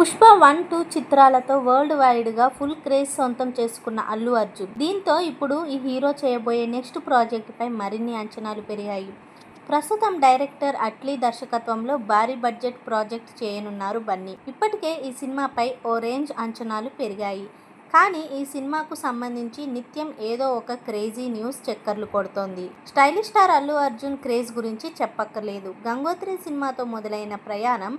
పుష్ప 1, 2 చిత్రాలతో వరల్డ్ వైడ్గా full craze సొంతం చేసుకున్న అల్లు అర్జున్. దీంతో ఇప్పుడు ఈ హీరో చేయబోయే నెక్స్ట్ ప్రాజెక్టుపై మరిన్ని అంచనాలు పెరిగాయి. ప్రస్తుతం డైరెక్టర్ అట్లీ దర్శకత్వంలో భారీ బడ్జెట్ ప్రాజెక్ట్ చేయనున్నారు బన్నీ. ఇప్పటికే ఈ సినిమాపై ఓ రేంజ్ అంచనాలు పెరిగాయి. కానీ ఈ సినిమాకు సంబంధించి నిత్యం ఏదో ఒక క్రేజీ న్యూస్ చక్కర్లు కొడుతోంది. Stylish star Allu Arjun craze గురించి చెప్పక్కర్లేదు. గంగోత్రి సినిమాతో మొదలైన ప్రయాణం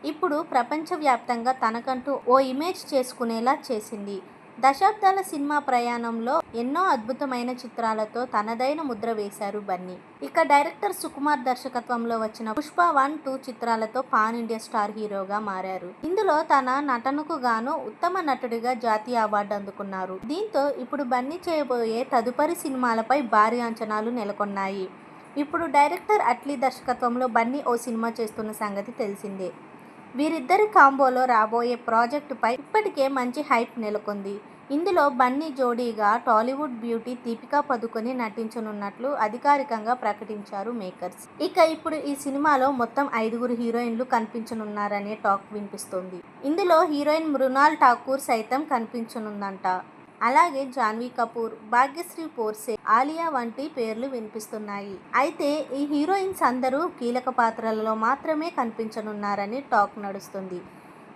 ఇప్పుడు ప్రపంచవ్యాప్తంగా తనకంటూ ఓ ఇమేజ్ చేసుకునేలా చేసింది. దశాబ్దాల సినిమా ప్రయాణంలో ఎన్నో అద్భుతమైన చిత్రాలతో తనదైన ముద్ర వేశారు బన్నీ. ఇక డైరెక్టర్ సుకుమార్ దర్శకత్వంలో వచ్చిన పుష్ప 1, 2 చిత్రాలతో పాన్ ఇండియా స్టార్ హీరోగా మారారు. ఇందులో తన నటనకు గాను ఉత్తమ నటుడిగా జాతీయ అవార్డు అందుకున్నారు. దీంతో ఇప్పుడు బన్నీ చేయబోయే తదుపరి సినిమాలపై భారీ అంచనాలు నెలకొన్నాయి. ఇప్పుడు డైరెక్టర్ అట్లీ దర్శకత్వంలో బన్నీ ఓ సినిమా చేస్తున్న సంగతి తెలిసిందే. వీరిద్దరి కాంబోలో రాబోయే ప్రాజెక్టుపై ఇప్పటికే మంచి హైప్ నెలకొంది. ఇందులో బన్నీ జోడీగా టాలీవుడ్ బ్యూటీ దీపికా పదుకొనె నటించనున్నట్లు అధికారికంగా ప్రకటించారు మేకర్స్. ఇక ఇప్పుడు ఈ సినిమాలో మొత్తం 5 హీరోయిన్లు కనిపించనున్నారనే టాక్ వినిపిస్తోంది. ఇందులో హీరోయిన్ మృణాల్ ఠాకూర్ సైతం కనిపించనుందంట. అలాగే జాన్వీ కపూర్, భాగ్యశ్రీ పోర్సే, ఆలియా వంటి పేర్లు వినిపిస్తున్నాయి. అయితే ఈ హీరోయిన్స్ అందరూ కీలక పాత్రలలో మాత్రమే కనిపించనున్నారని టాక్ నడుస్తుంది.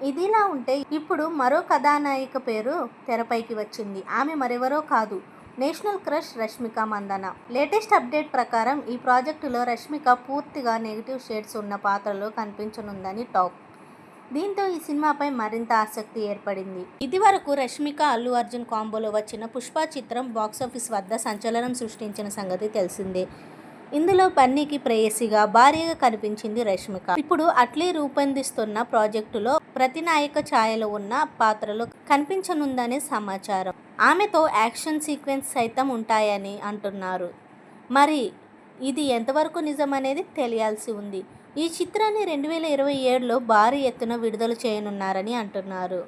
ఇదిలా ఉంటే ఇప్పుడు మరో కథానాయిక పేరు తెరపైకి వచ్చింది. ఆమె మరెవరో కాదు, national crush Rashmika Mandanna. Latest update ప్రకారం ఈ ప్రాజెక్టులో రష్మిక పూర్తిగా నెగిటివ్ షేడ్స్ ఉన్న పాత్రలో కనిపించనుందని టాక్. దీంతో ఈ సినిమాపై మరింత ఆసక్తి ఏర్పడింది. ఇదివరకు రష్మిక అల్లు అర్జున్ కాంబోలో వచ్చిన పుష్ప చిత్రం బాక్సాఫీస్ వద్ద సంచలనం సృష్టించిన సంగతి తెలిసిందే. ఇందులో బన్నీకి ప్రేయసిగా భార్యగా కనిపించింది రష్మిక. ఇప్పుడు అట్లీ రూపొందిస్తున్న ప్రాజెక్టులో ప్రతినాయక ఛాయలో ఉన్న పాత్రలో కనిపించనుందనే సమాచారం. ఆమెతో యాక్షన్ సీక్వెన్స్ సైతం ఉంటాయని అంటున్నారు. మరి ఇది ఎంతవరకు నిజమనేది తెలియాల్సి ఉంది. ఈ చిత్రాన్ని 2027లో భారీ ఎత్తున విడుదల చేయనున్నారని అంటున్నారు.